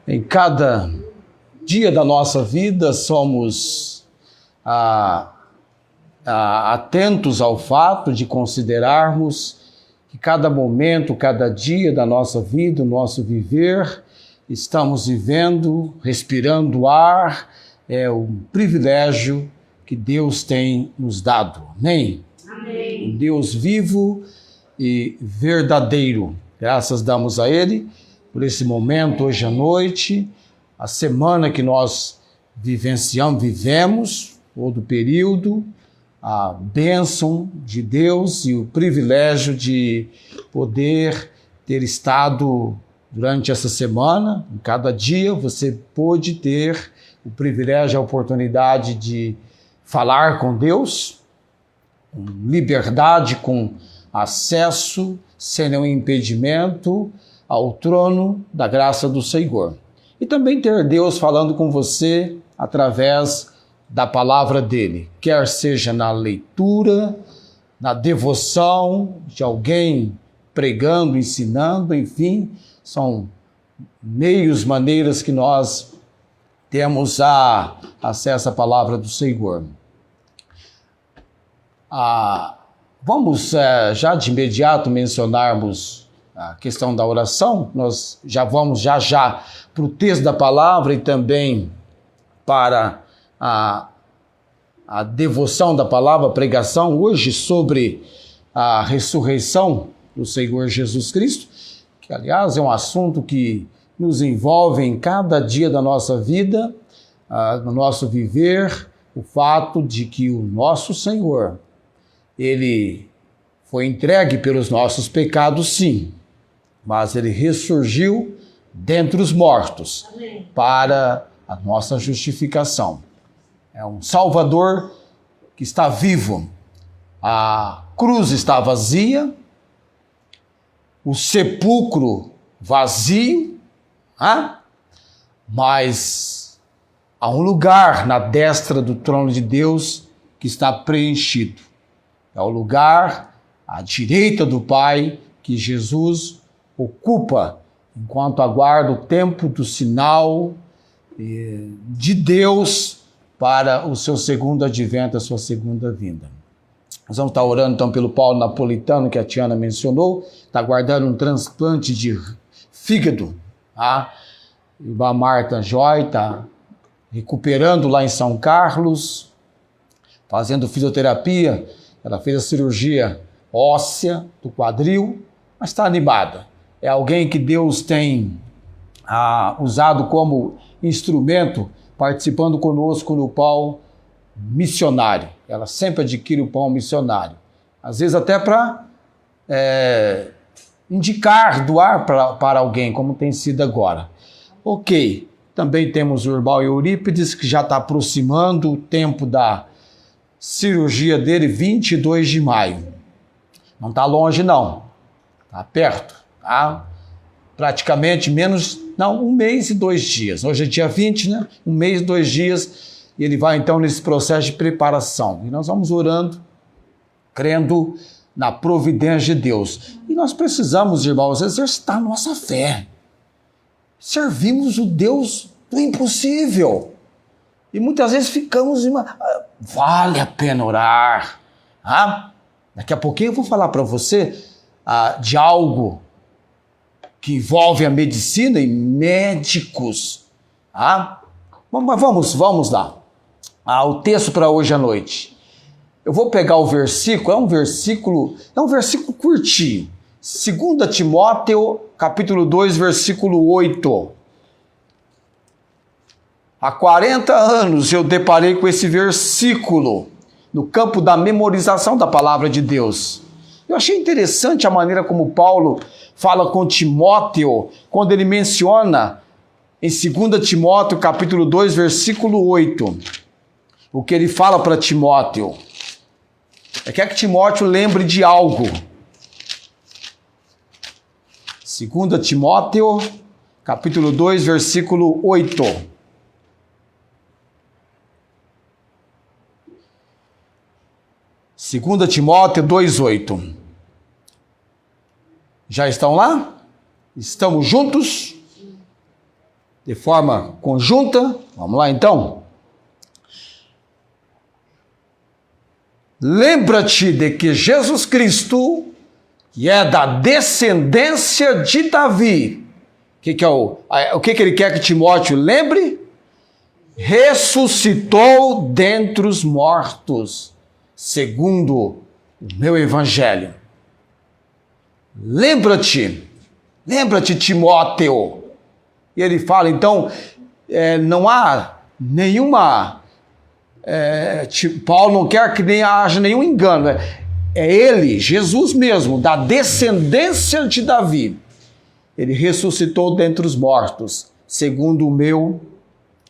Em cada dia da nossa vida somos atentos ao fato de considerarmos que cada momento, cada dia da nossa vida, o nosso viver, estamos vivendo, respirando ar, é um privilégio que Deus tem nos dado. Amém? Amém. Um Deus vivo e verdadeiro. Graças damos a Ele por esse momento hoje à noite, a semana que nós vivemos, todo o período, a bênção de Deus e o privilégio de poder ter estado durante essa semana. Em cada dia você pôde ter o privilégio, a oportunidade de falar com Deus, com liberdade, com acesso, sem nenhum impedimento ao trono da graça do Senhor. E também ter Deus falando com você através da palavra dele, quer seja na leitura, na devoção de alguém pregando, ensinando, enfim, são maneiras que nós temos acesso à palavra do Senhor. Vamos já de imediato mencionarmos a questão da oração. Nós já vamos já para o texto da palavra e também para a devoção da palavra, a pregação hoje sobre a ressurreição do Senhor Jesus Cristo, que aliás é um assunto que nos envolve em cada dia da nossa vida, no nosso viver, o fato de que o nosso Senhor, Ele foi entregue pelos nossos pecados, sim, mas Ele ressurgiu dentre os mortos. Amém. Para a nossa justificação. É um Salvador que está vivo. A cruz está vazia, o sepulcro vazio, mas há um lugar na destra do trono de Deus que está preenchido. É o lugar à direita do Pai que Jesus ocupa enquanto aguarda o tempo do sinal de Deus para o seu segundo advento, a sua segunda vinda. Nós vamos estar orando então pelo Paulo Napolitano, que a Tiana mencionou, está aguardando um transplante de fígado. A Marta Joy está recuperando lá em São Carlos, fazendo fisioterapia. Ela fez a cirurgia óssea do quadril, mas está animada. É alguém que Deus tem usado como instrumento, participando conosco no pão missionário. Ela sempre adquire o pão missionário. Às vezes até para indicar, doar para alguém, como tem sido agora. Ok, também temos o Urbal Eurípides, que já está aproximando o tempo da cirurgia dele, 22 de maio. Não está longe não, está perto, tá? Praticamente um mês e 2 dias. Hoje é dia 20, né? 1 mês e 2 dias, e ele vai então nesse processo de preparação. E nós vamos orando, crendo na providência de Deus. E nós precisamos, irmãos, exercitar a nossa fé. Servimos o Deus do impossível. E muitas vezes ficamos vale a pena orar. Daqui a pouquinho eu vou falar para você de algo que envolve a medicina e médicos. Mas vamos lá. O texto para hoje à noite. Eu vou pegar o versículo, é um versículo curtinho. 2 Timóteo, capítulo 2, versículo 8. Há 40 anos eu deparei com esse versículo no campo da memorização da palavra de Deus. Eu achei interessante a maneira como Paulo fala com Timóteo, quando ele menciona em 2 Timóteo, capítulo 2, versículo 8, o que ele fala para Timóteo. Quer que Timóteo lembre de algo. 2 Timóteo, capítulo 2, versículo 8. Segunda Timóteo 2:8. Já estão lá? Estamos juntos? de forma conjunta. Vamos lá então. Lembra-te de que Jesus Cristo, que é da descendência de Davi, o que ele quer que Timóteo lembre? Ressuscitou dentre os mortos, segundo o meu evangelho. Lembra-te, Timóteo. E ele fala, então, não há nenhuma... Paulo não quer que haja nenhum engano. É ele, Jesus mesmo, da descendência de Davi. Ele ressuscitou dentre os mortos, segundo o meu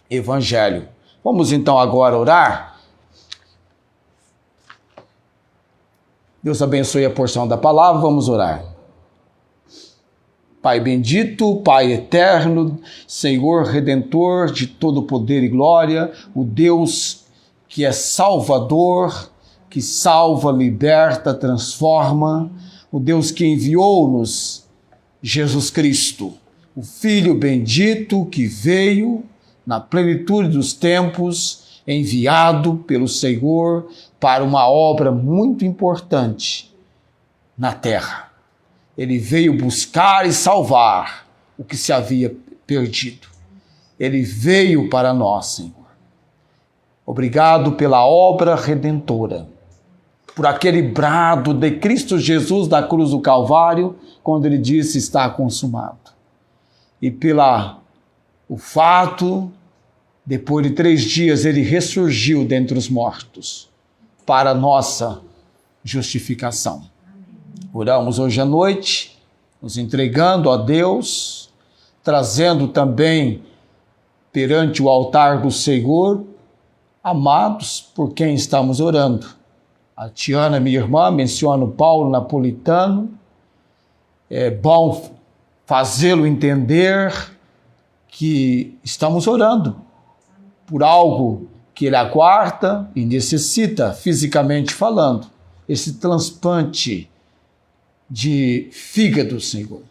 evangelho. Vamos então agora orar. Deus abençoe a porção da palavra, vamos orar. Pai bendito, Pai eterno, Senhor Redentor de todo poder e glória, o Deus que é Salvador, que salva, liberta, transforma, o Deus que enviou-nos Jesus Cristo, o Filho bendito que veio na plenitude dos tempos, enviado pelo Senhor para uma obra muito importante na terra. Ele veio buscar e salvar o que se havia perdido. Ele veio para nós, Senhor. Obrigado pela obra redentora, por aquele brado de Cristo Jesus da cruz do Calvário, quando ele disse está consumado. E o fato, depois de 3 dias, ele ressurgiu dentre os mortos, para a nossa justificação. Oramos hoje à noite, nos entregando a Deus, trazendo também perante o altar do Senhor, amados por quem estamos orando. A Tiana, minha irmã, menciona o Paulo Napolitano. É bom fazê-lo entender que estamos orando por algo que ele aguarda e necessita, fisicamente falando, esse transplante de fígado, Senhor.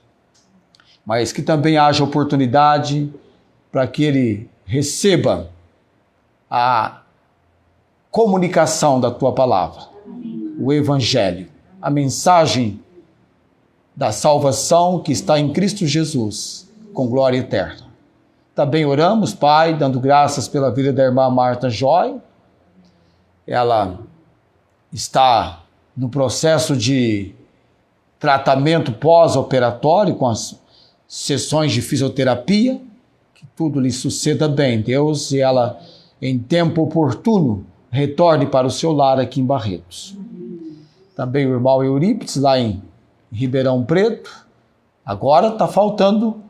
Mas que também haja oportunidade para que ele receba a comunicação da tua palavra, o evangelho, a mensagem da salvação que está em Cristo Jesus, com glória eterna. Também oramos, Pai, dando graças pela vida da irmã Marta Joy. Ela está no processo de tratamento pós-operatório com as sessões de fisioterapia, que tudo lhe suceda bem, Deus, e ela, em tempo oportuno, retorne para o seu lar aqui em Barretos. Também o irmão Eurípides, lá em Ribeirão Preto. Agora está faltando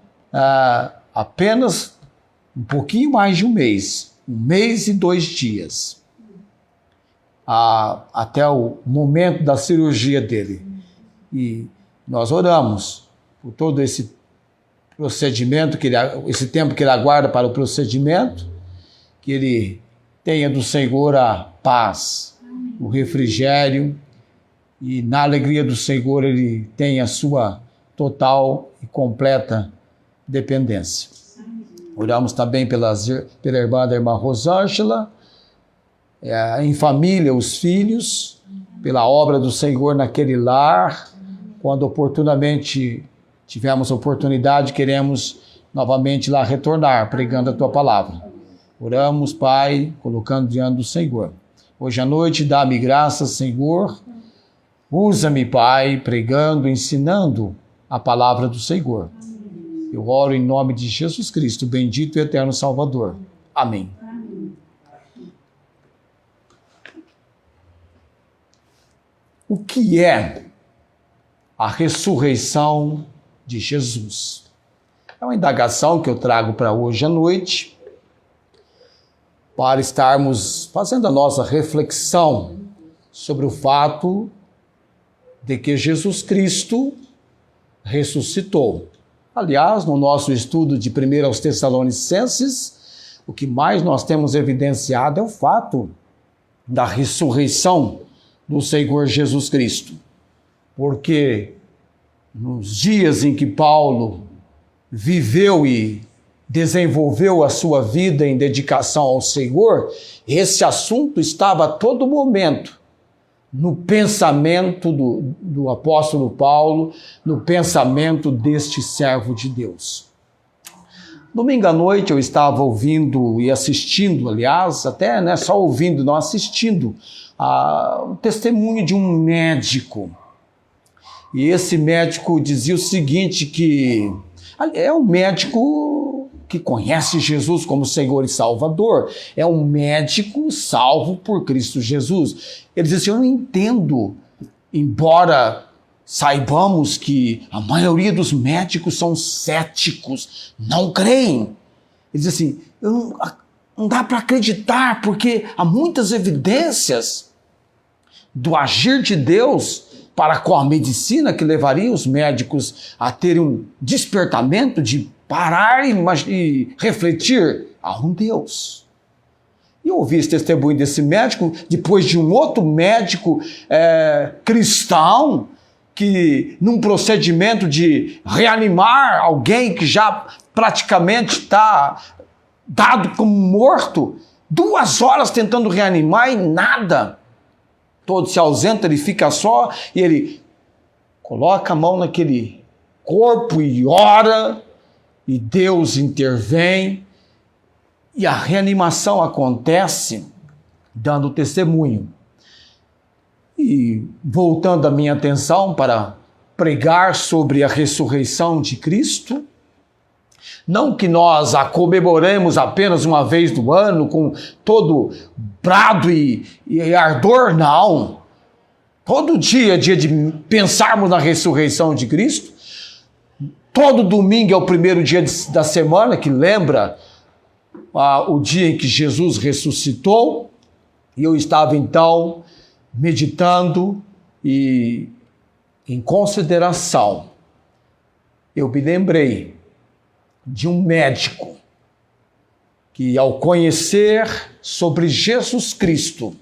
apenas um pouquinho mais de 1 mês. 1 mês e 2 dias. Até o momento da cirurgia dele. E nós oramos por todo esse procedimento, esse tempo que ele aguarda para o procedimento, que ele tenha do Senhor a paz, o refrigério, e na alegria do Senhor ele tenha a sua total e completa dependência. Oramos também pela irmã da irmã Rosângela, em família, os filhos, pela obra do Senhor naquele lar. Quando oportunamente tivermos oportunidade, queremos novamente lá retornar, pregando a tua palavra. Oramos, Pai, colocando diante do Senhor. Hoje à noite, dá-me graça, Senhor. Usa-me, Pai, pregando, ensinando a palavra do Senhor. Eu oro em nome de Jesus Cristo, bendito e eterno Salvador. Amém. O que é a ressurreição de Jesus? É uma indagação que eu trago para hoje à noite, para estarmos fazendo a nossa reflexão sobre o fato de que Jesus Cristo ressuscitou. Aliás, no nosso estudo de 1 aos Tessalonicenses, o que mais nós temos evidenciado é o fato da ressurreição do Senhor Jesus Cristo. Porque nos dias em que Paulo viveu e desenvolveu a sua vida em dedicação ao Senhor, esse assunto estava a todo momento no pensamento do apóstolo Paulo, no pensamento deste servo de Deus. Domingo à noite eu estava ouvindo e assistindo, aliás, até não é só ouvindo, não assistindo, o testemunho de um médico. E esse médico dizia o seguinte, que é um médico que conhece Jesus como Senhor e Salvador, é um médico salvo por Cristo Jesus. Ele dizia assim, eu não entendo, embora saibamos que a maioria dos médicos são céticos, não creem. Ele diz assim, não dá para acreditar, porque há muitas evidências do agir de Deus para com a medicina que levaria os médicos a terem um despertamento de parar e refletir a um Deus. E eu ouvi esse testemunho desse médico, depois de um outro médico cristão, que num procedimento de reanimar alguém que já praticamente está dado como morto, 2 horas tentando reanimar e nada. Todo se ausenta, ele fica só e ele coloca a mão naquele corpo e ora, e Deus intervém e a reanimação acontece, dando testemunho. E voltando a minha atenção para pregar sobre a ressurreição de Cristo, não que nós a comemoremos apenas uma vez do ano, com todo brado e ardor, não. Todo dia é dia de pensarmos na ressurreição de Cristo. Todo domingo é o primeiro dia da semana, que lembra o dia em que Jesus ressuscitou. E eu estava então meditando e em consideração, eu me lembrei de um médico que, ao conhecer sobre Jesus Cristo,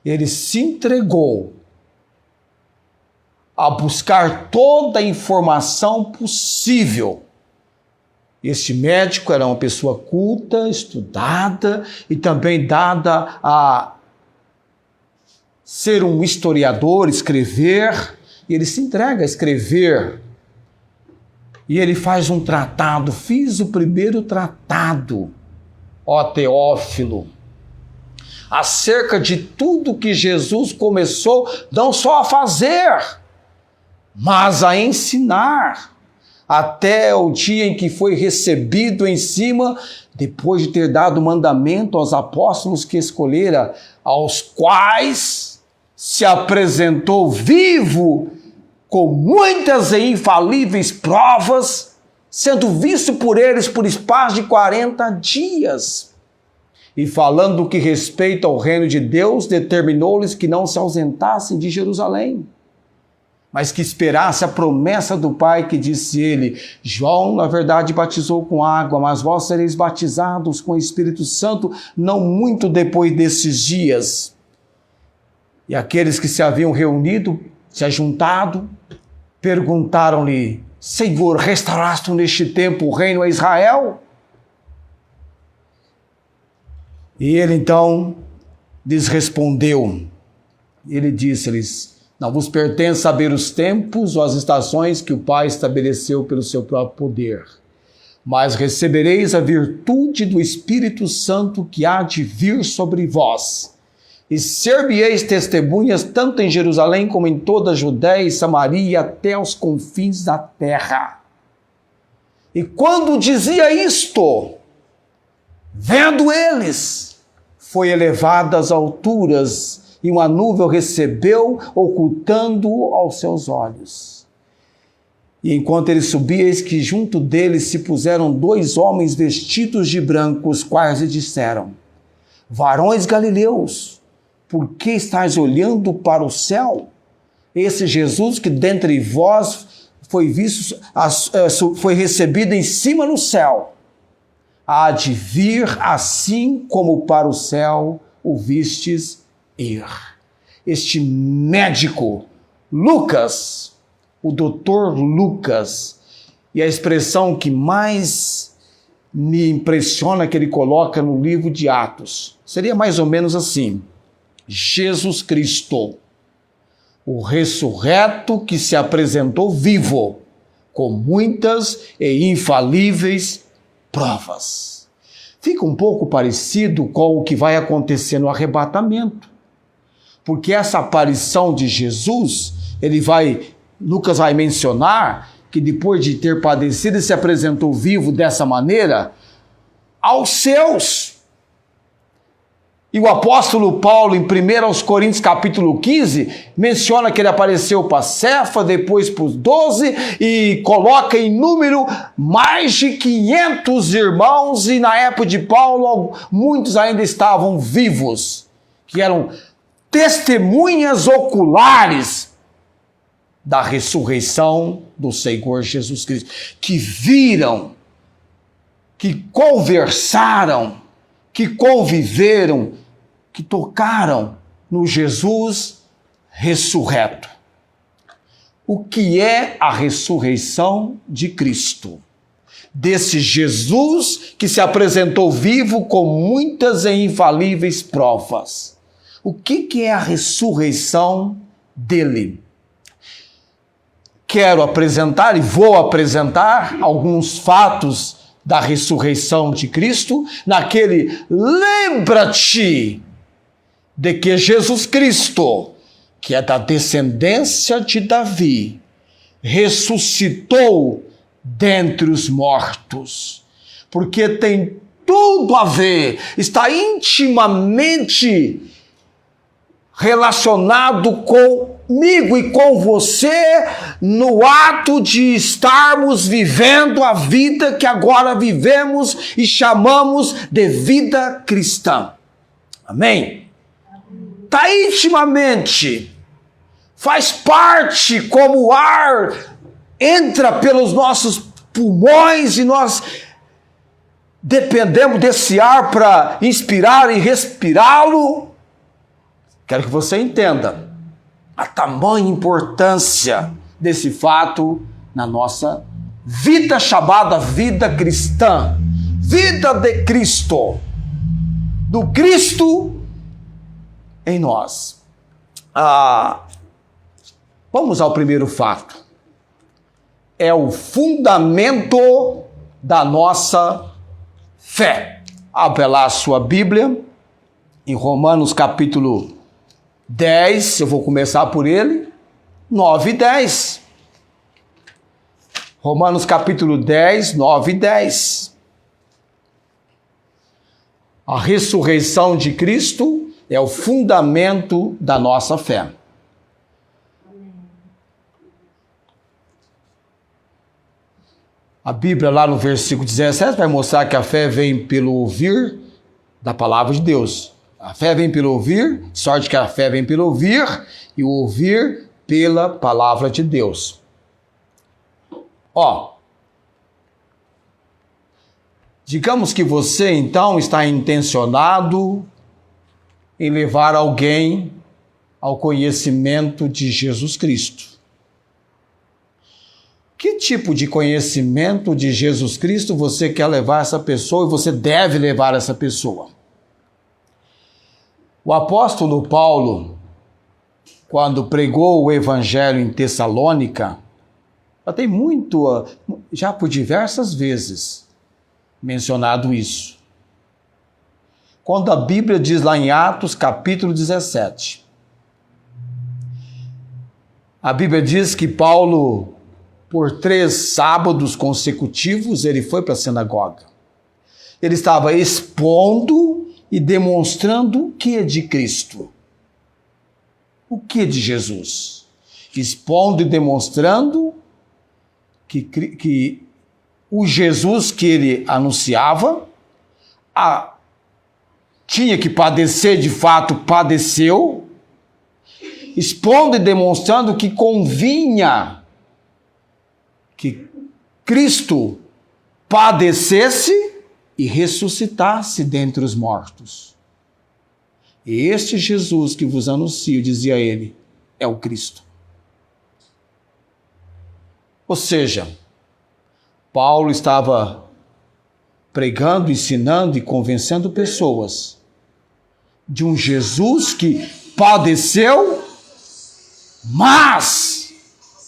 ele se entregou a buscar toda a informação possível. Este médico era uma pessoa culta, estudada e também dada a ser um historiador, escrever, e ele se entrega a escrever. E ele faz um tratado, fiz o primeiro tratado, ó Teófilo, acerca de tudo que Jesus começou não só a fazer, mas a ensinar, até o dia em que foi recebido em cima, depois de ter dado mandamento aos apóstolos que escolhera, aos quais se apresentou vivo, com muitas e infalíveis provas, sendo visto por eles por espaço de 40 dias. E falando do que respeita ao reino de Deus, determinou-lhes que não se ausentassem de Jerusalém, mas que esperasse a promessa do Pai, que disse ele, João, na verdade, batizou com água, mas vós sereis batizados com o Espírito Santo, não muito depois desses dias. E aqueles que se haviam reunido, se ajuntado, perguntaram-lhe, Senhor, restauraste neste tempo o reino a Israel? E ele então lhes respondeu, ele disse-lhes, não vos pertence saber os tempos ou as estações que o Pai estabeleceu pelo seu próprio poder, mas recebereis a virtude do Espírito Santo que há de vir sobre vós, e ser-me-eis testemunhas tanto em Jerusalém como em toda a Judéia e Samaria até aos confins da terra. E quando dizia isto, vendo eles, foi elevado às alturas e uma nuvem o recebeu, ocultando-o aos seus olhos. E enquanto ele subia, eis que junto dele se puseram 2 homens vestidos de branco, os quais lhe disseram, varões galileus, por que estáis olhando para o céu? Esse Jesus que dentre vós foi visto, foi recebido em cima no céu, há de vir assim como para o céu o vistes ir. Este médico, Lucas, o doutor Lucas, e a expressão que mais me impressiona que ele coloca no livro de Atos. Seria mais ou menos assim: Jesus Cristo, o ressurreto que se apresentou vivo, com muitas e infalíveis provas. Fica um pouco parecido com o que vai acontecer no arrebatamento. Porque essa aparição de Jesus, Lucas vai mencionar que depois de ter padecido, ele se apresentou vivo dessa maneira aos seus. E o apóstolo Paulo, em 1 Coríntios capítulo 15, menciona que ele apareceu para Cefa, depois para os 12, e coloca em número mais de 500 irmãos, e na época de Paulo, muitos ainda estavam vivos, que eram testemunhas oculares da ressurreição do Senhor Jesus Cristo, que viram, que conversaram, que conviveram, que tocaram no Jesus ressurreto. O que é a ressurreição de Cristo? Desse Jesus que se apresentou vivo com muitas e infalíveis provas. O que é a ressurreição dele? Quero apresentar e vou apresentar alguns fatos da ressurreição de Cristo, naquele lembra-te de que Jesus Cristo, que é da descendência de Davi, ressuscitou dentre os mortos, porque tem tudo a ver, está intimamente relacionado comigo e com você no ato de estarmos vivendo a vida que agora vivemos e chamamos de vida cristã. Amém? Está intimamente, faz parte como o ar entra pelos nossos pulmões e nós dependemos desse ar para inspirar e respirá-lo. Quero que você entenda a tamanha importância desse fato na nossa vida chamada vida cristã, vida de Cristo, do Cristo em nós. Vamos ao primeiro fato. É o fundamento da nossa fé. Abra lá a sua Bíblia, em Romanos capítulo 10, eu vou começar por ele, 9 e 10. Romanos capítulo 10, 9 e 10. A ressurreição de Cristo é o fundamento da nossa fé. A Bíblia lá no versículo 17 vai mostrar que a fé vem pelo ouvir da palavra de Deus. A fé vem pelo ouvir, sorte que a fé vem pelo ouvir e o ouvir pela palavra de Deus. Digamos que você então está intencionado em levar alguém ao conhecimento de Jesus Cristo. Que tipo de conhecimento de Jesus Cristo você quer levar essa pessoa e você deve levar essa pessoa? O apóstolo Paulo, quando pregou o evangelho em Tessalônica, já por diversas vezes mencionado isso. Quando a Bíblia diz lá em Atos capítulo 17, a Bíblia diz que Paulo, por 3 sábados consecutivos, ele foi para a sinagoga. Ele estava expondo e demonstrando o que é de Cristo. O que é de Jesus? Expondo e demonstrando que o Jesus que ele anunciava tinha que padecer, de fato padeceu, expondo e demonstrando que convinha que Cristo padecesse e ressuscitasse dentre os mortos. E este Jesus que vos anuncio, dizia ele, é o Cristo. Ou seja, Paulo estava pregando, ensinando e convencendo pessoas de um Jesus que padeceu, mas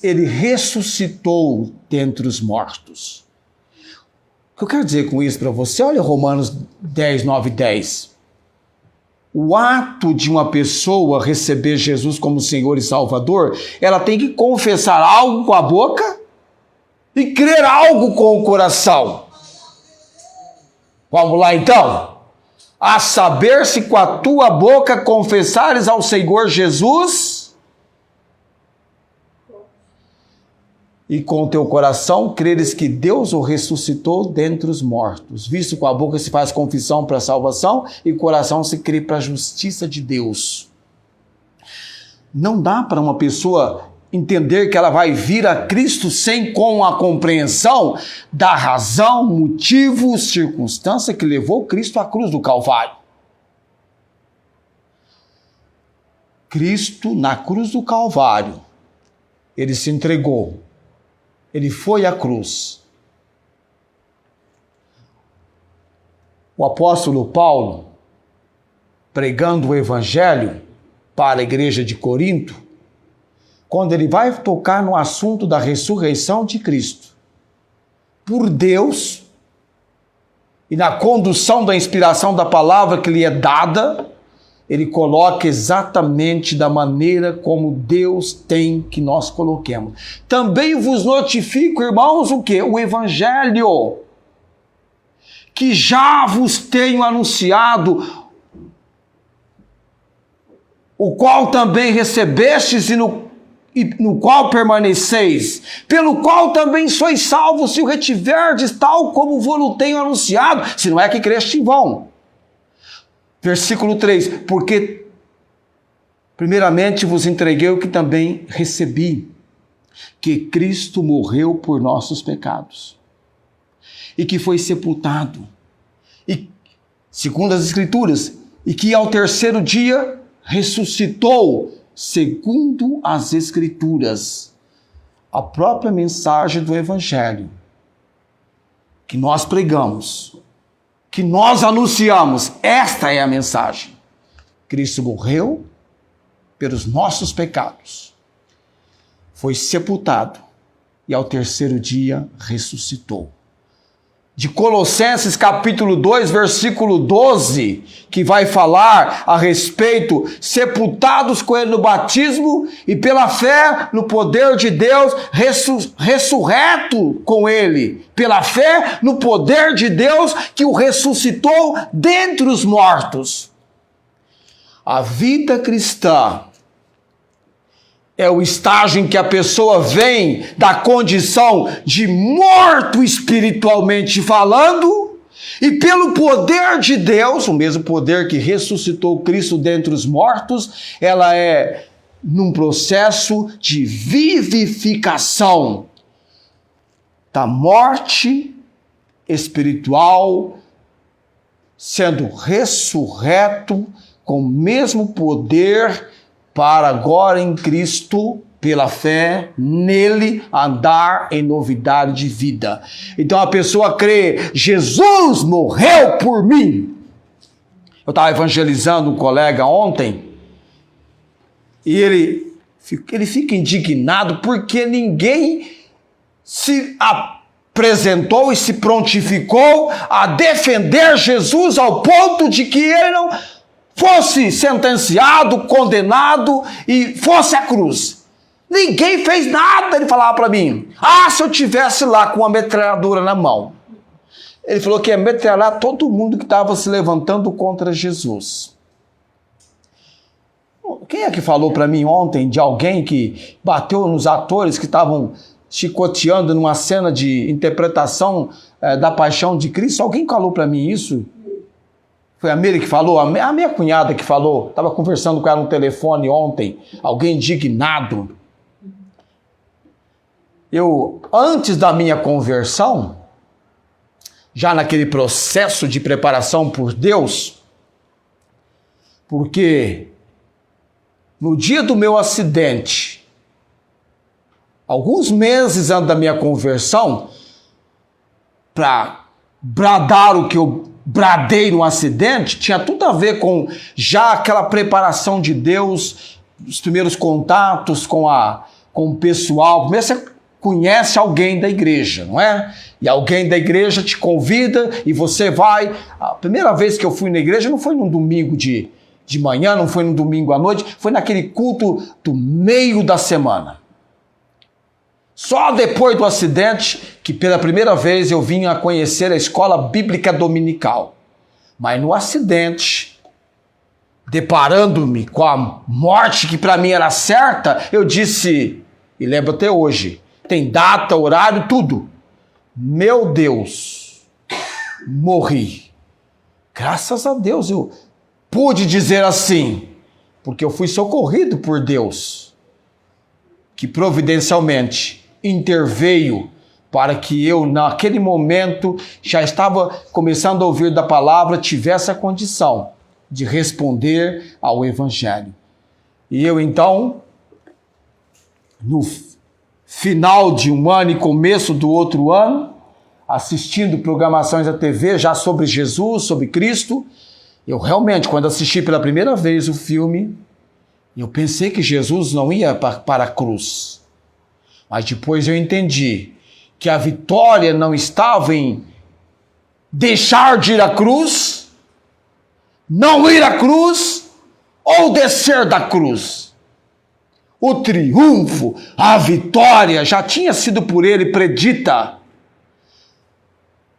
ele ressuscitou dentre os mortos. O que eu quero dizer com isso para você? Olha Romanos 10, 9 e 10. O ato de uma pessoa receber Jesus como Senhor e Salvador, ela tem que confessar algo com a boca e crer algo com o coração. Vamos lá então. A saber, se com a tua boca confessares ao Senhor Jesus e com o teu coração creres que Deus o ressuscitou dentre os mortos. Visto com a boca se faz confissão para a salvação e com o coração se crê para a justiça de Deus. Não dá para uma pessoa entender que ela vai vir a Cristo sem com a compreensão da razão, motivo, circunstância que levou Cristo à cruz do Calvário. Cristo, na cruz do Calvário, ele se entregou. Ele foi à cruz. O apóstolo Paulo, pregando o evangelho para a igreja de Corinto, quando ele vai tocar no assunto da ressurreição de Cristo, por Deus, e na condução da inspiração da palavra que lhe é dada, ele coloca exatamente da maneira como Deus tem que nós coloquemos. Também vos notifico, irmãos, o quê? O evangelho, que já vos tenho anunciado, o qual também recebestes e no qual permaneceis, pelo qual também sois salvos, se o retiverdes, tal como vos tenho anunciado, se não é que creste em vão. Versículo 3, porque primeiramente vos entreguei o que também recebi, que Cristo morreu por nossos pecados, e que foi sepultado, e segundo as Escrituras, e que ao terceiro dia ressuscitou, segundo as Escrituras. A própria mensagem do Evangelho que nós pregamos, que nós anunciamos, esta é a mensagem. Cristo morreu pelos nossos pecados, foi sepultado e ao terceiro dia ressuscitou. De Colossenses capítulo 2, versículo 12, que vai falar a respeito, sepultados com ele no batismo e pela fé no poder de Deus, ressurreto com ele, pela fé no poder de Deus que o ressuscitou dentre os mortos. A vida cristã é o estágio em que a pessoa vem da condição de morto espiritualmente falando, e pelo poder de Deus, o mesmo poder que ressuscitou Cristo dentre os mortos, ela é num processo de vivificação da morte espiritual, sendo ressurreto com o mesmo poder para agora em Cristo, pela fé nele, andar em novidade de vida. Então a pessoa crê, Jesus morreu por mim. Eu estava evangelizando um colega ontem, e ele fica indignado porque ninguém se apresentou e se prontificou a defender Jesus ao ponto de que ele não fosse sentenciado, condenado e fosse à cruz. Ninguém fez nada, ele falava para mim. Se eu tivesse lá com uma metralhadora na mão. Ele falou que ia metralhar todo mundo que estava se levantando contra Jesus. Quem é que falou para mim ontem de alguém que bateu nos atores que estavam chicoteando numa cena de interpretação da paixão de Cristo? Alguém falou para mim isso? Foi a Miri que falou, a minha cunhada que falou, estava conversando com ela no telefone ontem, alguém indignado. Antes da minha conversão, já naquele processo de preparação por Deus, porque no dia do meu acidente, alguns meses antes da minha conversão, para bradar o que eu bradei no acidente, tinha tudo a ver com já aquela preparação de Deus, os primeiros contatos com o pessoal. Primeiro você conhece alguém da igreja, não é? E alguém da igreja te convida e você vai. A primeira vez que eu fui na igreja não foi num domingo de manhã, não foi num domingo à noite, foi naquele culto do meio da semana. Só depois do acidente que pela primeira vez eu vim a conhecer a escola bíblica dominical. Mas no acidente, deparando-me com a morte que para mim era certa, eu disse, e lembro até hoje, tem data, horário, tudo. Meu Deus, morri. Graças a Deus eu pude dizer assim, porque eu fui socorrido por Deus, que providencialmente interveio para que eu, naquele momento, já estava começando a ouvir da palavra, tivesse a condição de responder ao Evangelho. E eu, então, no final de um ano e começo do outro ano, assistindo programações da TV já sobre Jesus, sobre Cristo, eu realmente, quando assisti pela primeira vez o filme, eu pensei que Jesus não ia para a cruz. Mas depois eu entendi que a vitória não estava em deixar de ir à cruz, não ir à cruz ou descer da cruz. O triunfo, a vitória já tinha sido por ele predita.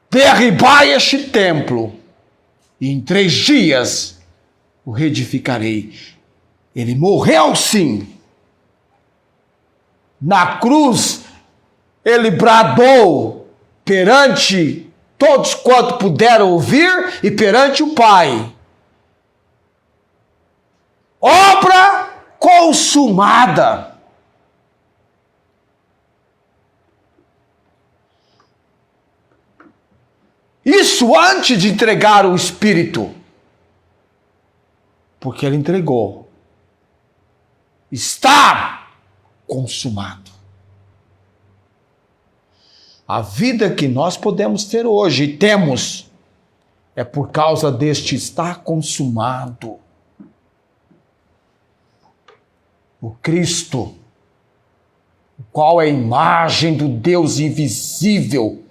Derribai este templo e em 3 dias o reedificarei. Ele morreu sim. Na cruz, ele bradou perante todos quanto puderam ouvir e perante o Pai. Obra consumada. Isso antes de entregar o Espírito. Porque ele entregou. Está consumado. A vida que nós podemos ter hoje e temos é por causa deste está consumado. O Cristo, o qual é a imagem do Deus invisível,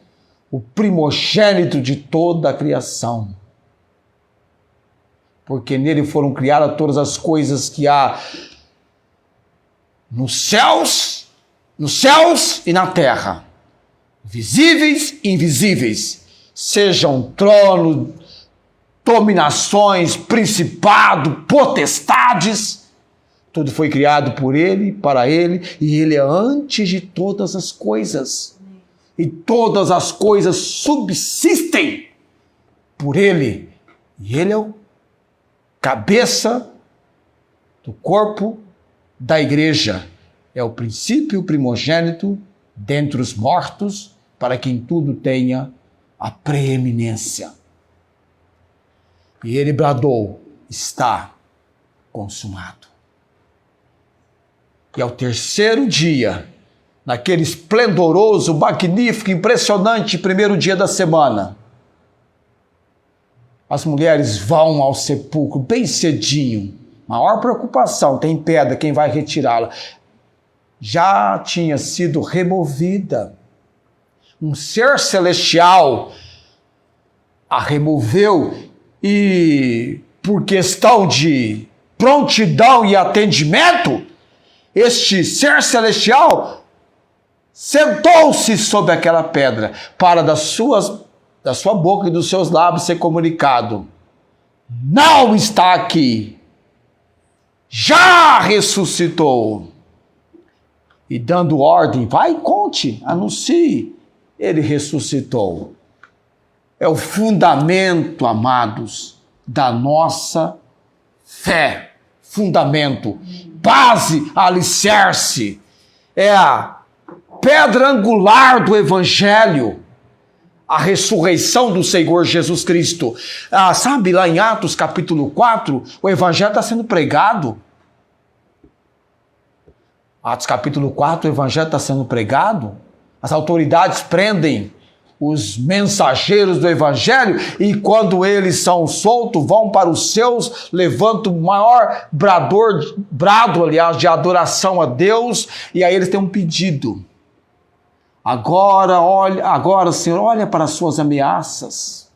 o primogênito de toda a criação. Porque nele foram criadas todas as coisas que há nos céus e na terra, visíveis e invisíveis, sejam trono, dominações, principado, potestades, tudo foi criado por ele, para ele, e ele é antes de todas as coisas. E todas as coisas subsistem por ele. E ele é o cabeça do corpo da igreja. É o princípio primogênito dentre os mortos, para que em tudo tenha a preeminência. E ele bradou, está consumado. E ao 3º dia, naquele esplendoroso, magnífico, impressionante 1º dia da semana, as mulheres vão ao sepulcro bem cedinho. Maior preocupação, tem pedra, quem vai retirá-la? Já tinha sido removida. Um ser celestial a removeu e, por questão de prontidão e atendimento, este ser celestial sentou-se sobre aquela pedra para da sua boca e dos seus lábios ser comunicado: não está aqui, já ressuscitou. E dando ordem, vai, conte, anuncie, ele ressuscitou. É o fundamento, amados, da nossa fé. Fundamento, base, alicerce. É a pedra angular do Evangelho. A ressurreição do Senhor Jesus Cristo. Sabe, lá em Atos capítulo 4, o Evangelho está sendo pregado. Atos capítulo 4, o Evangelho está sendo pregado. As autoridades prendem os mensageiros do evangelho, e quando eles são soltos, vão para os seus, levantam o maior brado, aliás, de adoração a Deus, e aí eles têm um pedido. Agora, Senhor, olha para as suas ameaças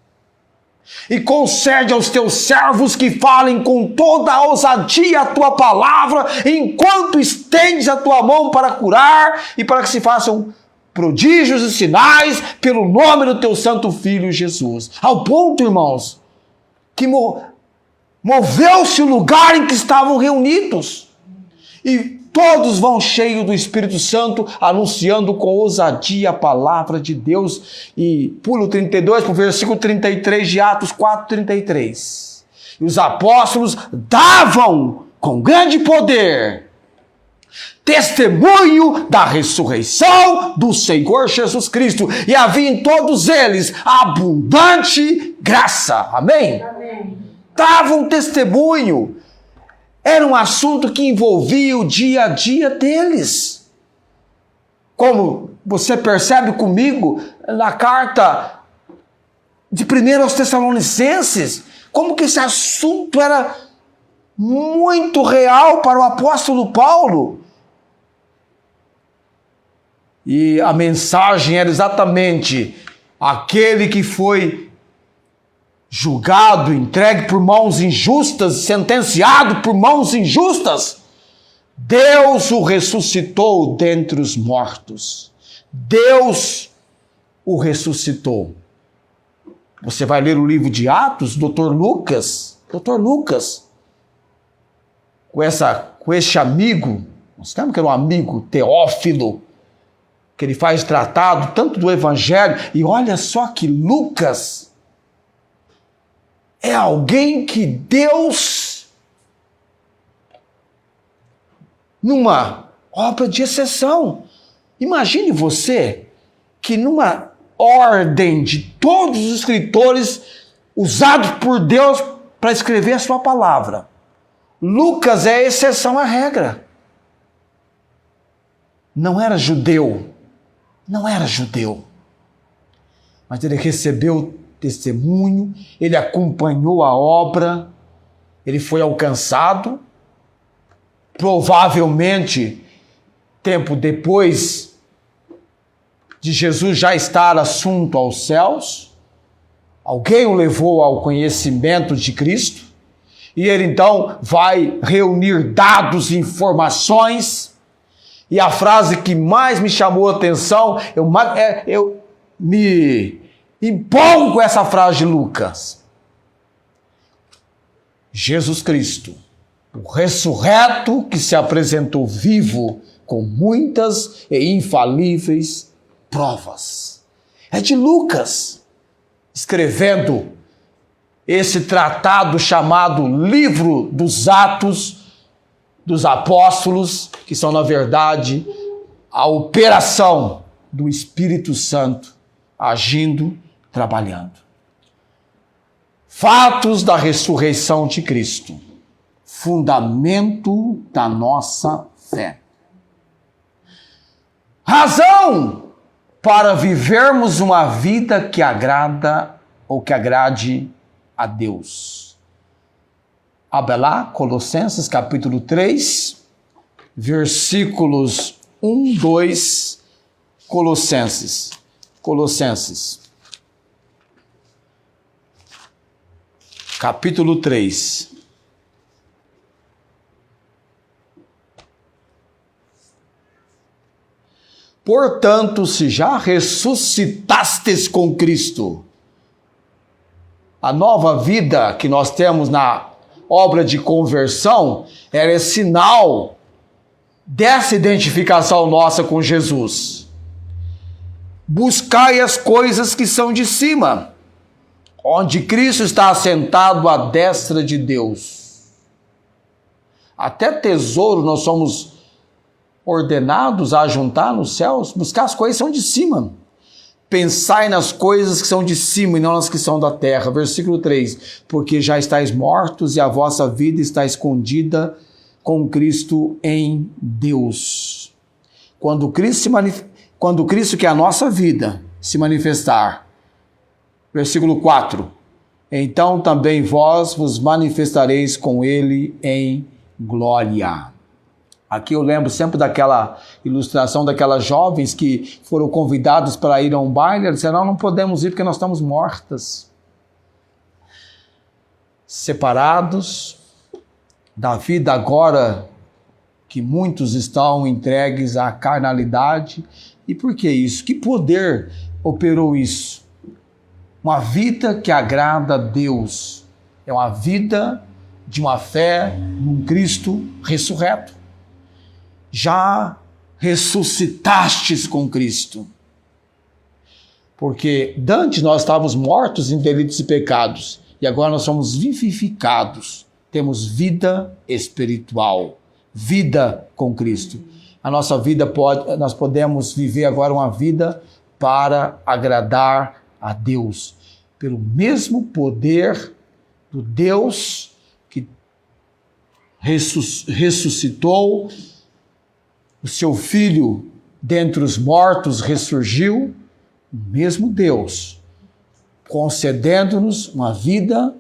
e concede aos teus servos que falem com toda a ousadia a tua palavra, enquanto estendes a tua mão para curar e para que se façam prodígios e sinais pelo nome do teu santo Filho Jesus. Ao ponto, irmãos, que moveu-se o lugar em que estavam reunidos, e todos vão cheios do Espírito Santo, anunciando com ousadia a palavra de Deus. E pulo 32 para o versículo 33 de Atos 4:33. E os apóstolos davam com grande poder testemunho da ressurreição do Senhor Jesus Cristo, e havia em todos eles abundante graça. Amém? Amém. Davam testemunho. Era um assunto que envolvia o dia a dia deles. Como você percebe comigo na carta de 1 aos Tessalonicenses, como que esse assunto era muito real para o apóstolo Paulo. E a mensagem era exatamente: aquele que foi julgado, entregue por mãos injustas, sentenciado por mãos injustas, Deus o ressuscitou dentre os mortos. Deus o ressuscitou. Você vai ler o livro de Atos, Dr. Lucas, com esse amigo, nós temos que era um amigo, Teófilo, que ele faz tratado tanto do Evangelho, e olha só que Lucas é alguém que Deus, numa obra de exceção. Imagine você que numa ordem de todos os escritores usados por Deus para escrever a sua palavra, Lucas é a exceção à regra. Não era judeu, mas ele recebeu testemunho, ele acompanhou a obra, ele foi alcançado, provavelmente tempo depois de Jesus já estar assunto aos céus, alguém o levou ao conhecimento de Cristo, e ele então vai reunir dados e informações. E a frase que mais me chamou a atenção, eu me empolgo com essa frase de Lucas. Jesus Cristo, o ressurreto que se apresentou vivo com muitas e infalíveis provas. É de Lucas, escrevendo esse tratado chamado Livro dos Atos dos Apóstolos, que são, na verdade, a operação do Espírito Santo agindo, trabalhando. Fatos da ressurreição de Cristo, fundamento da nossa fé. Razão para vivermos uma vida que agrada ou que agrade a Deus. Abra lá, Colossenses capítulo 3, versículos 1, 2, Colossenses, capítulo 3. Portanto, se já ressuscitastes com Cristo, a nova vida que nós temos na obra de conversão era sinal dessa identificação nossa com Jesus. Buscai as coisas que são de cima, onde Cristo está assentado à destra de Deus. Até tesouro nós somos ordenados a juntar nos céus, buscar as coisas que são de cima. Pensai nas coisas que são de cima e não nas que são da terra. Versículo 3. Porque já estáis mortos e a vossa vida está escondida com Cristo em Deus. Quando Cristo, que é a nossa vida, se manifestar. Versículo 4. Então também vós vos manifestareis com ele em glória. Aqui eu lembro sempre daquela ilustração daquelas jovens que foram convidadas para ir a um baile. Elas disseram, não podemos ir porque nós estamos mortas. Separados da vida agora que muitos estão entregues à carnalidade. E por que isso? Que poder operou isso? Uma vida que agrada a Deus. É uma vida de uma fé num Cristo ressurreto. Já ressuscitastes com Cristo. Porque antes nós estávamos mortos em delitos e pecados. E agora nós somos vivificados. Temos vida espiritual. Vida com Cristo. A nossa vida nós podemos viver agora uma vida para agradar a Deus, pelo mesmo poder do Deus que ressuscitou, o seu Filho dentre os mortos ressurgiu, o mesmo Deus, concedendo-nos uma vida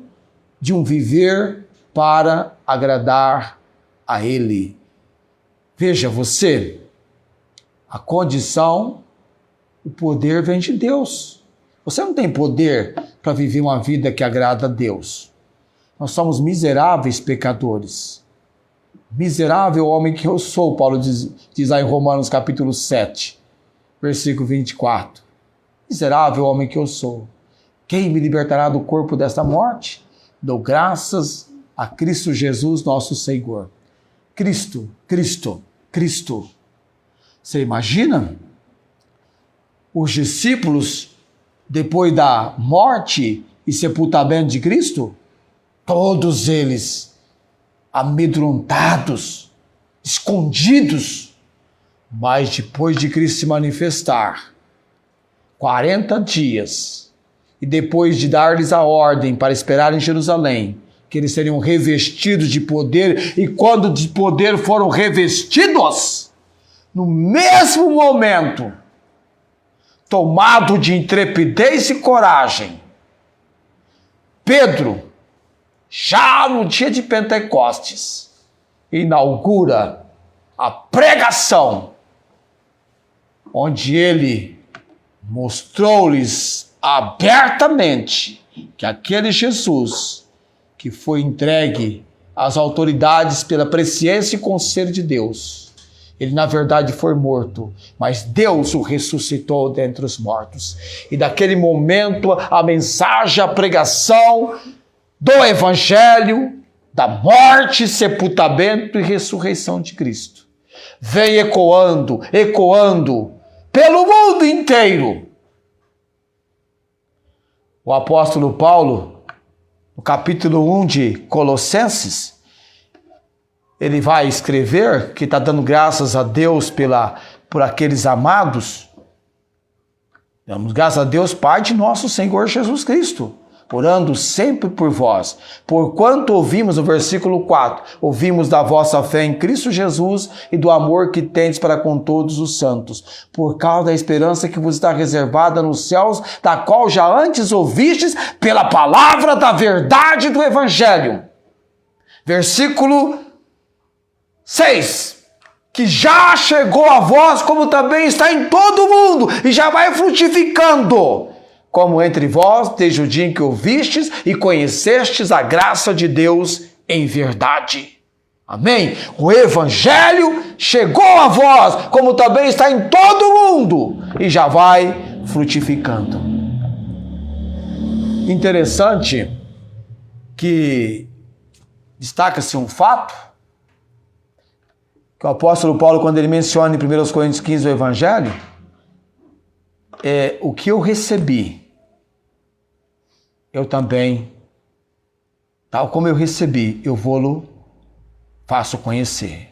de um viver para agradar a Ele. Veja você, a condição, o poder vem de Deus. Você não tem poder para viver uma vida que agrada a Deus. Nós somos miseráveis pecadores. Miserável homem que eu sou, Paulo diz lá em Romanos capítulo 7, versículo 24. Miserável homem que eu sou. Quem me libertará do corpo desta morte? Dou graças a Cristo Jesus, nosso Senhor. Cristo, Cristo, Cristo. Você imagina? Os discípulos, depois da morte e sepultamento de Cristo, todos eles amedrontados, escondidos, mas depois de Cristo se manifestar, 40 dias, e depois de dar-lhes a ordem para esperar em Jerusalém, que eles seriam revestidos de poder, e quando de poder foram revestidos, no mesmo momento, tomado de intrepidez e coragem, Pedro, já no dia de Pentecostes, inaugura a pregação, onde ele mostrou-lhes abertamente que aquele Jesus que foi entregue às autoridades pela presciência e conselho de Deus, ele na verdade foi morto, mas Deus o ressuscitou dentre os mortos. E daquele momento a mensagem, a pregação do Evangelho, da morte, sepultamento e ressurreição de Cristo, vem ecoando pelo mundo inteiro. O apóstolo Paulo, no capítulo 1 de Colossenses, ele vai escrever que está dando graças a Deus por aqueles amados. Damos graças a Deus, Pai de nosso Senhor Jesus Cristo, orando sempre por vós. Porquanto ouvimos, no versículo 4, ouvimos da vossa fé em Cristo Jesus e do amor que tendes para com todos os santos, por causa da esperança que vos está reservada nos céus, da qual já antes ouvistes pela palavra da verdade do Evangelho. Versículo 6, que já chegou a vós, como também está em todo o mundo, e já vai frutificando, como entre vós, desde o dia em que ouvistes e conhecestes a graça de Deus em verdade. Amém? O Evangelho chegou a vós, como também está em todo o mundo, e já vai frutificando. Interessante que destaca-se um fato, que o apóstolo Paulo, quando ele menciona em 1 Coríntios 15 o Evangelho, o que eu recebi, eu também, tal como eu recebi, eu vou-lo faço conhecer.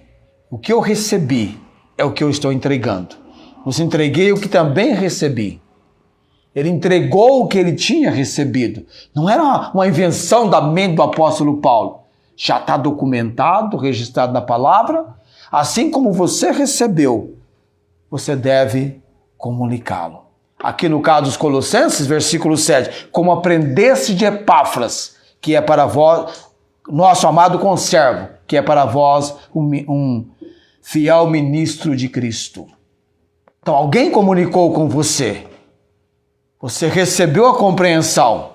O que eu recebi é o que eu estou entregando. Vos entreguei o que também recebi. Ele entregou o que ele tinha recebido. Não era uma invenção da mente do apóstolo Paulo. Já está documentado, registrado na palavra. Assim como você recebeu, você deve comunicá-lo. Aqui no caso dos Colossenses, versículo 7, como aprendeste de Epáfras, que é para vós, nosso amado conservo, que é para vós um fiel ministro de Cristo. Então alguém comunicou com você, você recebeu a compreensão,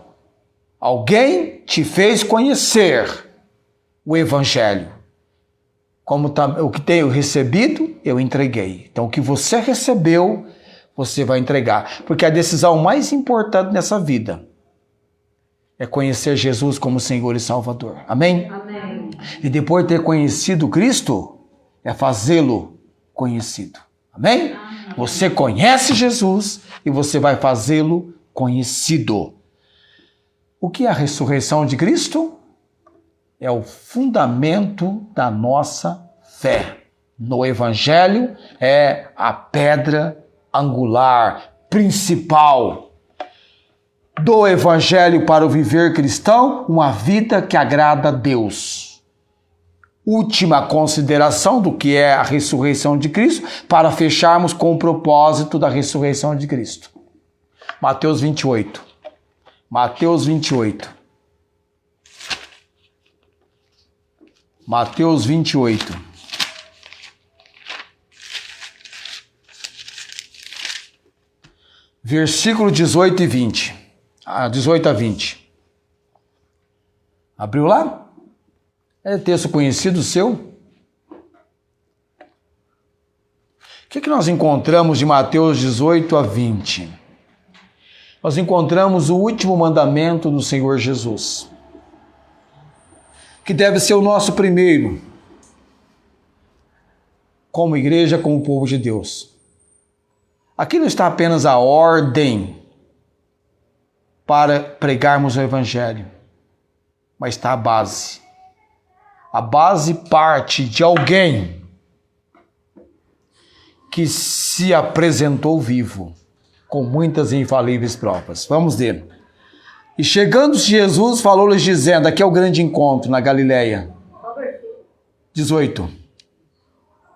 alguém te fez conhecer o Evangelho. Como o que tenho recebido, eu entreguei. Então o que você recebeu, você vai entregar. Porque a decisão mais importante nessa vida é conhecer Jesus como Senhor e Salvador. Amém? Amém. E depois de ter conhecido Cristo, é fazê-lo conhecido. Amém? Amém. Você conhece Jesus e você vai fazê-lo conhecido. O que é a ressurreição de Cristo? É o fundamento da nossa fé. No Evangelho é a pedra angular, principal do Evangelho para o viver cristão, uma vida que agrada a Deus. Última consideração do que é a ressurreição de Cristo, para fecharmos com o propósito da ressurreição de Cristo. Mateus 28. Mateus 28. Mateus 28. Versículo 18 e 20. 18 a 20. Abriu lá? É texto conhecido seu? O que nós encontramos de Mateus 18 a 20? Nós encontramos o último mandamento do Senhor Jesus, que deve ser o nosso primeiro, como igreja, como povo de Deus. Aqui não está apenas a ordem para pregarmos o Evangelho, mas está a base. A base parte de alguém que se apresentou vivo, com muitas e infalíveis provas. Vamos ler. E chegando Jesus, falou-lhes dizendo, aqui é o grande encontro na Galileia. 18.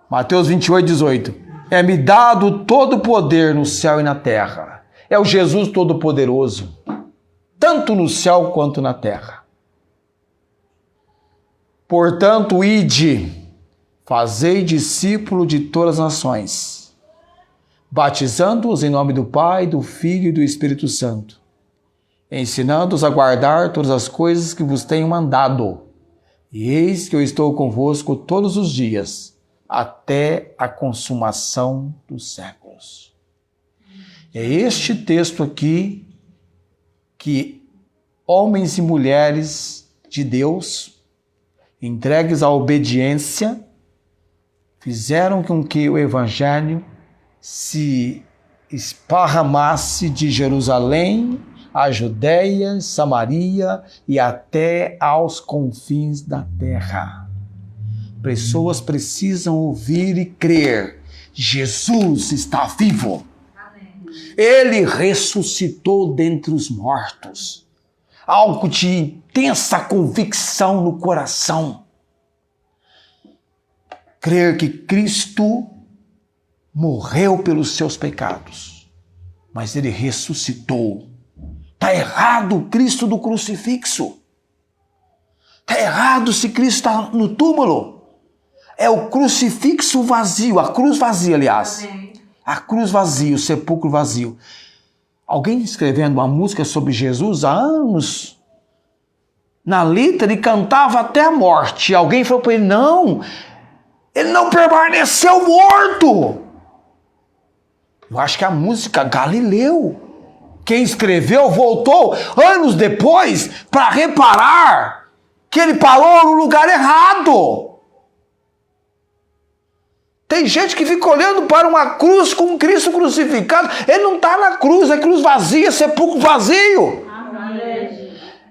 Mateus 28, 18. É-me dado todo o poder no céu e na terra. É o Jesus Todo-Poderoso, tanto no céu quanto na terra. Portanto, ide, fazei discípulo de todas as nações, batizando-os em nome do Pai, do Filho e do Espírito Santo, ensinando-os a guardar todas as coisas que vos tenho mandado. E eis que eu estou convosco todos os dias, até a consumação dos séculos. É este texto aqui que homens e mulheres de Deus, entregues à obediência, fizeram com que o Evangelho se esparramasse de Jerusalém a Judéia, Samaria e até aos confins da terra. Pessoas precisam ouvir e crer. Jesus está vivo. Amém. Ele ressuscitou dentre os mortos. Algo de intensa convicção no coração. Crer que Cristo morreu pelos seus pecados, mas ele ressuscitou. Está errado o Cristo do crucifixo. Está errado se Cristo está no túmulo. É o crucifixo vazio, a cruz vazia, aliás. Amém. A cruz vazia, o sepulcro vazio. Alguém escrevendo uma música sobre Jesus há anos, na letra ele cantava até a morte. Alguém falou para ele, não, ele não permaneceu morto. Eu acho que a música Galileu, quem escreveu voltou anos depois para reparar que ele parou no lugar errado. Tem gente que fica olhando para uma cruz com Cristo crucificado. Ele não está na cruz, é cruz vazia, sepulcro vazio. Amém.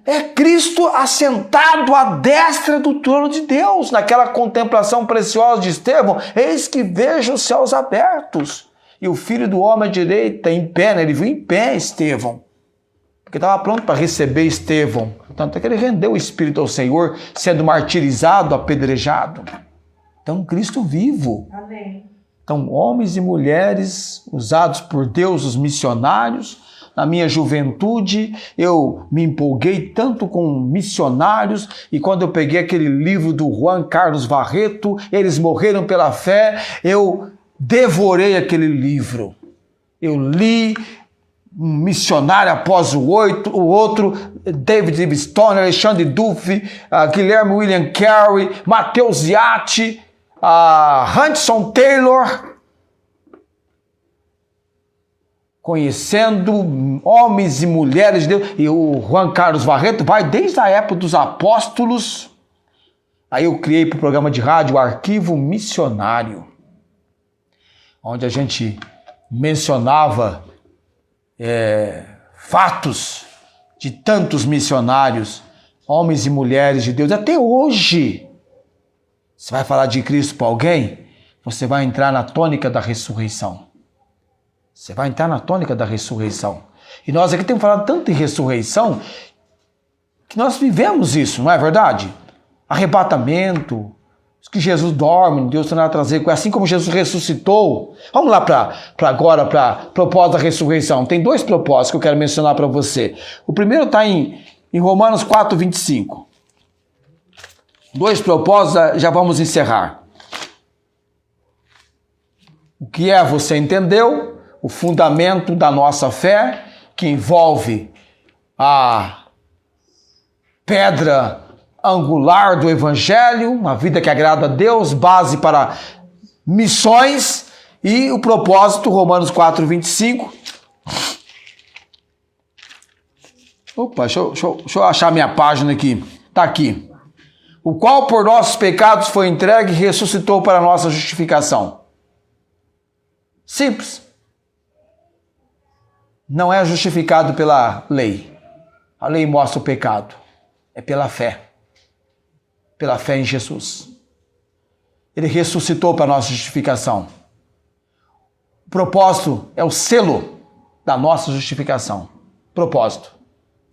É Cristo assentado à destra do trono de Deus. Naquela contemplação preciosa de Estevão, eis que vejo os céus abertos. E o Filho do Homem à direita em pé, né? Ele viu em pé Estevão, porque estava pronto para receber Estevão. Tanto é que ele rendeu o Espírito ao Senhor, sendo martirizado, apedrejado. Então, Cristo vivo. Amém. Então, homens e mulheres usados por Deus, os missionários. Na minha juventude, eu me empolguei tanto com missionários, e quando eu peguei aquele livro do Juan Carlos Barreto, Eles Morreram pela Fé, eu devorei aquele livro. Eu li um missionário após o outro, David Livingstone, Alexandre Duff, Guilherme William Carey, Mateus Ziatti, Hudson Taylor, conhecendo homens e mulheres de Deus. E o Juan Carlos Barreto vai desde a época dos apóstolos. Aí eu criei para o programa de rádio o Arquivo Missionário, onde a gente mencionava fatos de tantos missionários, homens e mulheres de Deus. Até hoje, você vai falar de Cristo para alguém, você vai entrar na tônica da ressurreição. Você vai entrar na tônica da ressurreição. E nós aqui temos falado tanto em ressurreição, que nós vivemos isso, não é verdade? Arrebatamento, que Jesus dorme, Deus tem nada a trazer com, assim como Jesus ressuscitou. Vamos lá agora para propósito da ressurreição. Tem 2 propósitos que eu quero mencionar para você. O primeiro está em Romanos 4, 25. 2 propósitos, já vamos encerrar. O que é, você entendeu? O fundamento da nossa fé, que envolve a pedra angular do Evangelho, uma vida que agrada a Deus, base para missões, e o propósito, Romanos 4, 25. Opa, deixa eu achar minha página aqui. Está aqui. O qual por nossos pecados foi entregue e ressuscitou para a nossa justificação. Simples. Não é justificado pela lei. A lei mostra o pecado. É pela fé. Pela fé em Jesus. Ele ressuscitou para a nossa justificação. O propósito é o selo da nossa justificação. Propósito.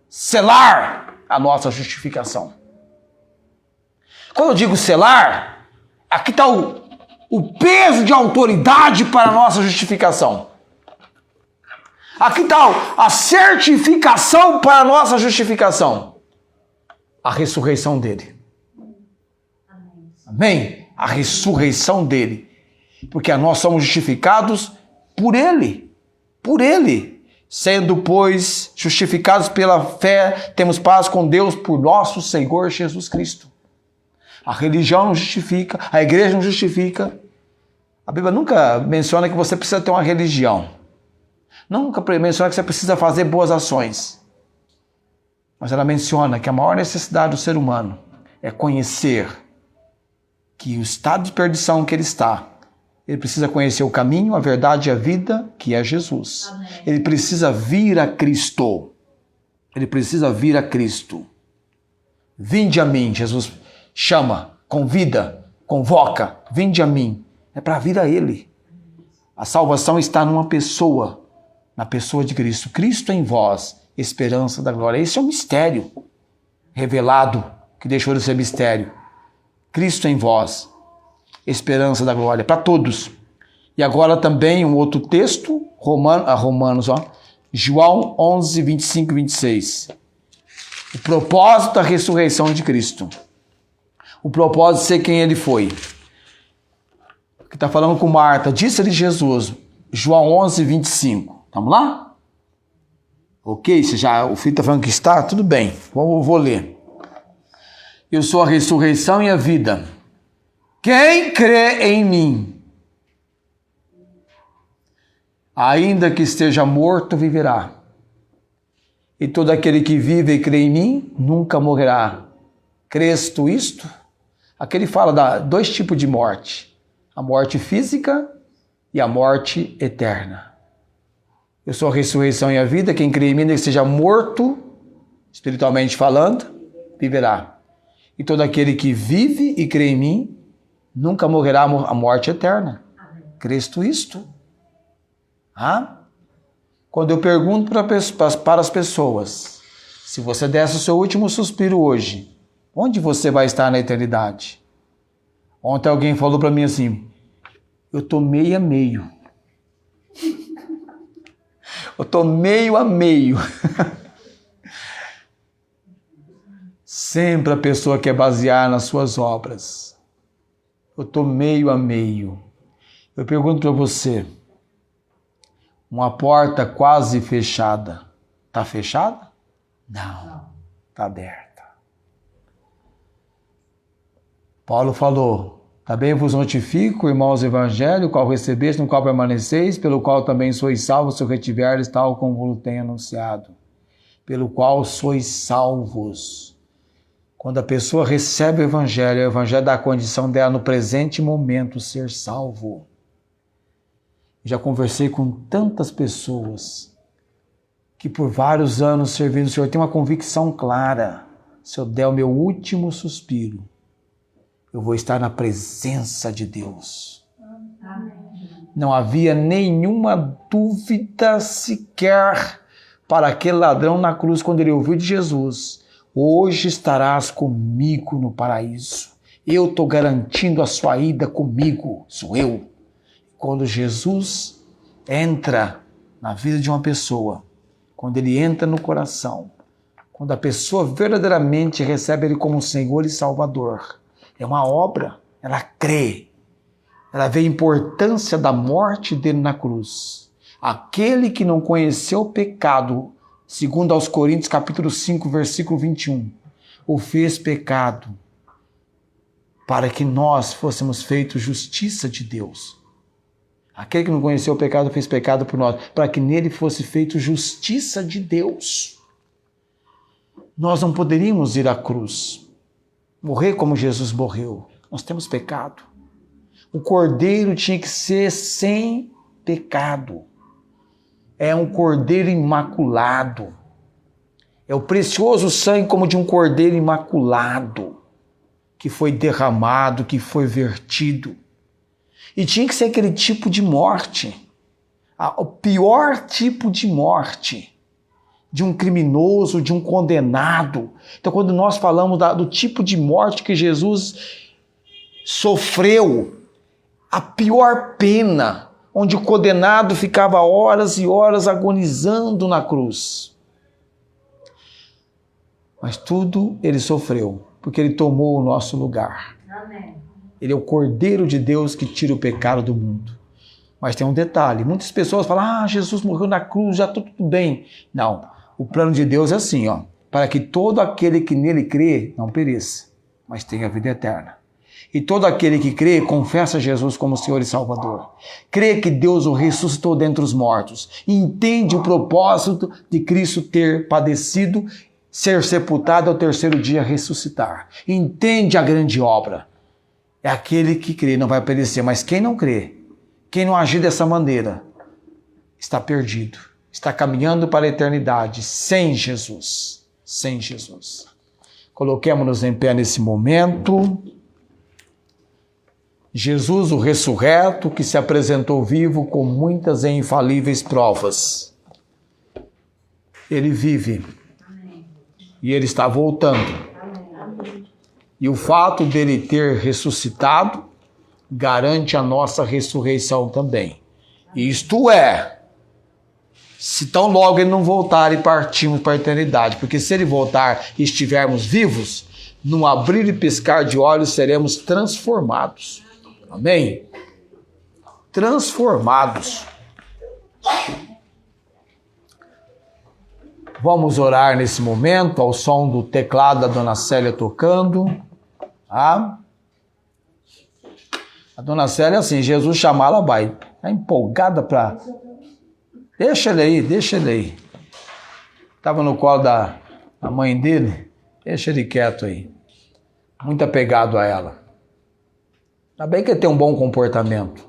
Selar a nossa justificação. Quando eu digo selar, aqui está o peso de autoridade para a nossa justificação. Aqui está a certificação para a nossa justificação. A ressurreição dele. Amém? A ressurreição dele. Porque nós somos justificados por ele. Por ele. Sendo, pois, justificados pela fé, temos paz com Deus por nosso Senhor Jesus Cristo. A religião não justifica, a igreja não justifica. A Bíblia nunca menciona que você precisa ter uma religião. Nunca menciona que você precisa fazer boas ações. Mas ela menciona que a maior necessidade do ser humano é conhecer que o estado de perdição que ele está, ele precisa conhecer o caminho, a verdade e a vida, que é Jesus. Amém. Ele precisa vir a Cristo. Ele precisa vir a Cristo. Vinde a mim, Jesus chama, convida, convoca, vinde a mim. É para vir a Ele. A salvação está numa pessoa, na pessoa de Cristo. Cristo em vós, esperança da glória. Esse é um mistério revelado, que deixou de ser mistério. Cristo em vós, esperança da glória, para todos. E agora também um outro texto, Romanos, João 11, 25 e 26. O propósito da ressurreição de Cristo. O propósito de ser quem ele foi. Que está falando com Marta, disse-lhe Jesus, João 11, 25. Vamos lá? Ok, o filho está falando que está, tudo bem, vou ler. Eu sou a ressurreição e a vida. Quem crê em mim, ainda que esteja morto, viverá. E todo aquele que vive e crê em mim, nunca morrerá. Crês tu isto? Aqui ele fala de 2 tipos de morte. A morte física e a morte eterna. Eu sou a ressurreição e a vida. Quem crê em mim, ainda que esteja morto, espiritualmente falando, viverá. E todo aquele que vive e crê em mim, nunca morrerá a morte eterna. Crês tu isto? Quando eu pergunto para as pessoas, se você desse o seu último suspiro hoje, onde você vai estar na eternidade? Ontem alguém falou para mim assim, Eu estou meio a meio. Eu estou meio a meio. Sempre a pessoa quer basear nas suas obras. Eu estou meio a meio. Eu pergunto para você, uma porta quase fechada, está fechada? Não, está aberta. Paulo falou, também vos notifico, irmãos, o evangelho, qual recebeste, no qual permaneceis, pelo qual também sois salvos, se o retiverdes, tal como vos tenho anunciado. Pelo qual sois salvos. Quando a pessoa recebe o evangelho dá a condição dela no presente momento ser salvo. Já conversei com tantas pessoas que por vários anos servindo o Senhor tem uma convicção clara. Se eu der o meu último suspiro, eu vou estar na presença de Deus. Amém. Não havia nenhuma dúvida sequer para aquele ladrão na cruz quando ele ouviu de Jesus. Hoje estarás comigo no paraíso. Eu estou garantindo a sua ida comigo, sou eu. Quando Jesus entra na vida de uma pessoa, quando ele entra no coração, quando a pessoa verdadeiramente recebe ele como Senhor e Salvador, é uma obra, ela crê, ela vê a importância da morte dele na cruz. Aquele que não conheceu o pecado, segundo aos Coríntios capítulo 5, versículo 21, o fez pecado para que nós fôssemos feitos justiça de Deus. Aquele que não conheceu o pecado fez pecado por nós, para que nele fosse feito justiça de Deus. Nós não poderíamos ir à cruz, morrer como Jesus morreu. Nós temos pecado. O cordeiro tinha que ser sem pecado. É um cordeiro imaculado. É o precioso sangue como de um cordeiro imaculado, que foi derramado, que foi vertido. E tinha que ser aquele tipo de morte, o pior tipo de morte, de um criminoso, de um condenado. Então, quando nós falamos do tipo de morte que Jesus sofreu, a pior pena, onde o condenado ficava horas e horas agonizando na cruz. Mas tudo ele sofreu, porque ele tomou o nosso lugar. Amém. Ele é o Cordeiro de Deus que tira o pecado do mundo. Mas tem um detalhe, muitas pessoas falam, Jesus morreu na cruz, já tudo bem. Não, o plano de Deus é assim, para que todo aquele que nele crê não pereça, mas tenha vida eterna. E todo aquele que crê, confessa Jesus como Senhor e Salvador. Crê que Deus o ressuscitou dentre os mortos. Entende o propósito de Cristo ter padecido, ser sepultado ao terceiro dia ressuscitar. Entende a grande obra. É aquele que crê, não vai perecer. Mas quem não crê, quem não agir dessa maneira, está perdido. Está caminhando para a eternidade sem Jesus. Sem Jesus. Coloquemo-nos em pé nesse momento. Jesus, o ressurreto, que se apresentou vivo com muitas e infalíveis provas. Ele vive. E ele está voltando. E o fato dele ter ressuscitado garante a nossa ressurreição também. Isto é, se tão logo ele não voltar e partirmos para a eternidade, porque se ele voltar e estivermos vivos, num abrir e piscar de olhos seremos transformados. Amém? Transformados. Vamos orar nesse momento ao som do teclado da Dona Célia tocando. A Dona Célia, assim, Jesus chamar, ela vai. Está empolgada para... Deixa ele aí. Estava no colo da mãe dele. Deixa ele quieto aí. Muito apegado a ela. Ainda bem que ele tem um bom comportamento.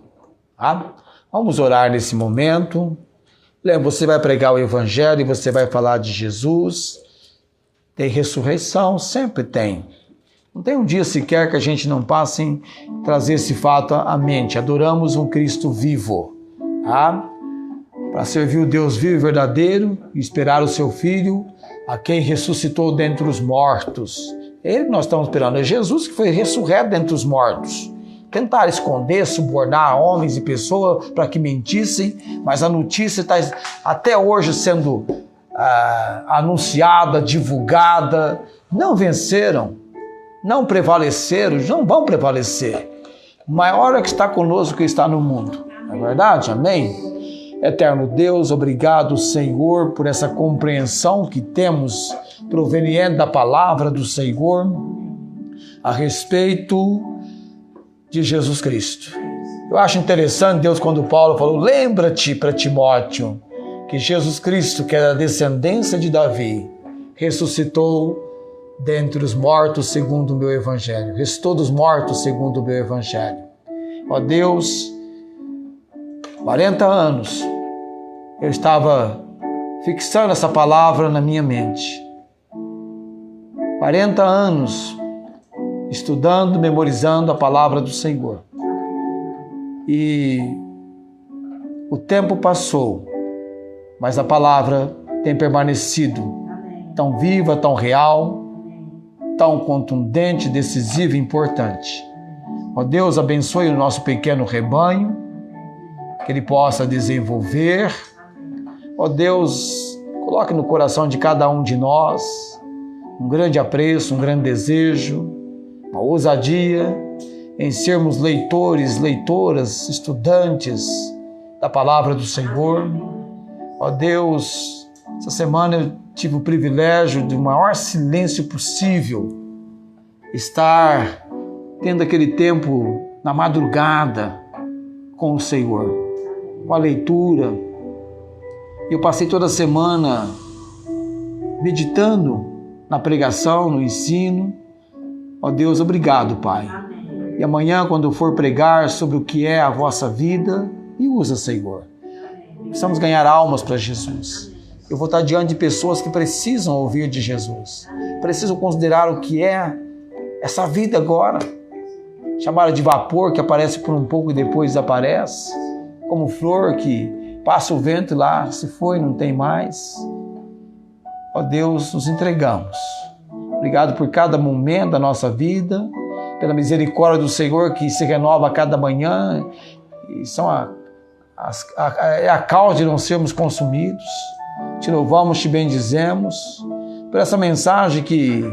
Tá? Vamos orar nesse momento. Você vai pregar o Evangelho e você vai falar de Jesus. Tem ressurreição? Sempre tem. Não tem um dia sequer que a gente não passe em trazer esse fato à mente. Adoramos um Cristo vivo. Tá? Para servir o Deus vivo e verdadeiro e esperar o seu Filho, a quem ressuscitou dentre os mortos. Ele que nós estamos esperando. É Jesus que foi ressurreto dentre os mortos. tentaram esconder, subornar homens e pessoas para que mentissem, mas a notícia está até hoje sendo anunciada, divulgada. Não venceram, não prevaleceram, não vão prevalecer. O maior é que está conosco que está no mundo. Não é verdade? Amém? Eterno Deus, obrigado, Senhor, por essa compreensão que temos proveniente da palavra do Senhor a respeito de Jesus Cristo. Eu acho interessante, Deus, quando Paulo falou, lembra-te para Timóteo que Jesus Cristo, que é da descendência de Davi, ressuscitou dentre os mortos segundo o meu evangelho. Ressuscitou dos mortos segundo o meu evangelho. Ó Deus, 40 anos eu estava fixando essa palavra na minha mente. 40 anos estudando, memorizando a palavra do Senhor. E o tempo passou, mas a palavra tem permanecido tão viva, tão real, tão contundente, decisiva e importante. Ó Deus, abençoe o nosso pequeno rebanho, que ele possa desenvolver. Ó Deus, coloque no coração de cada um de nós um grande apreço, um grande desejo, uma ousadia em sermos leitores, leitoras, estudantes da palavra do Senhor. Ó Deus, essa semana eu tive o privilégio de, o maior silêncio possível, estar tendo aquele tempo na madrugada com o Senhor, com a leitura. Eu passei toda a semana meditando na pregação, no ensino. Ó Deus, obrigado, Pai. E amanhã, quando eu for pregar sobre o que é a vossa vida, me usa, Senhor. Precisamos ganhar almas para Jesus. Eu vou estar diante de pessoas que precisam ouvir de Jesus. Precisam considerar o que é essa vida agora. Chamada de vapor, que aparece por um pouco e depois desaparece. Como flor que passa o vento e lá se foi, não tem mais. Ó Deus, nos entregamos. Obrigado por cada momento da nossa vida, pela misericórdia do Senhor que se renova a cada manhã e são a causa de não sermos consumidos. Te louvamos, te bendizemos por essa mensagem que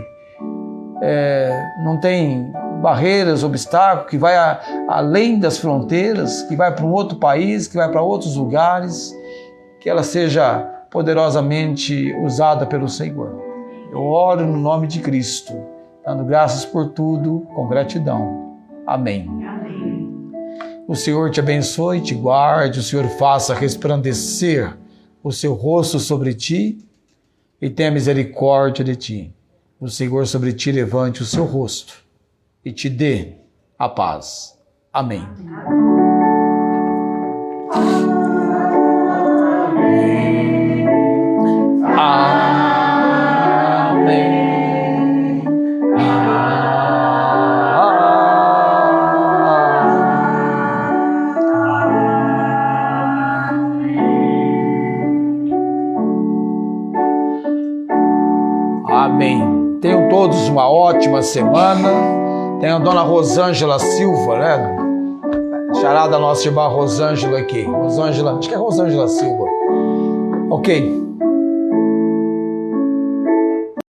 não tem barreiras, obstáculos, que vai além das fronteiras, que vai para um outro país, que vai para outros lugares, que ela seja poderosamente usada pelo Senhor. Eu oro no nome de Cristo, dando graças por tudo, com gratidão. Amém. O Senhor te abençoe, te guarde, o Senhor faça resplandecer o seu rosto sobre ti e tenha misericórdia de ti. O Senhor sobre ti levante o seu rosto e te dê a paz. Amém. Amém. Amém. Tenham todos uma ótima semana. Tem a dona Rosângela Silva, né? Charada da nossa irmã Rosângela aqui. Rosângela, acho que é Rosângela Silva. Ok.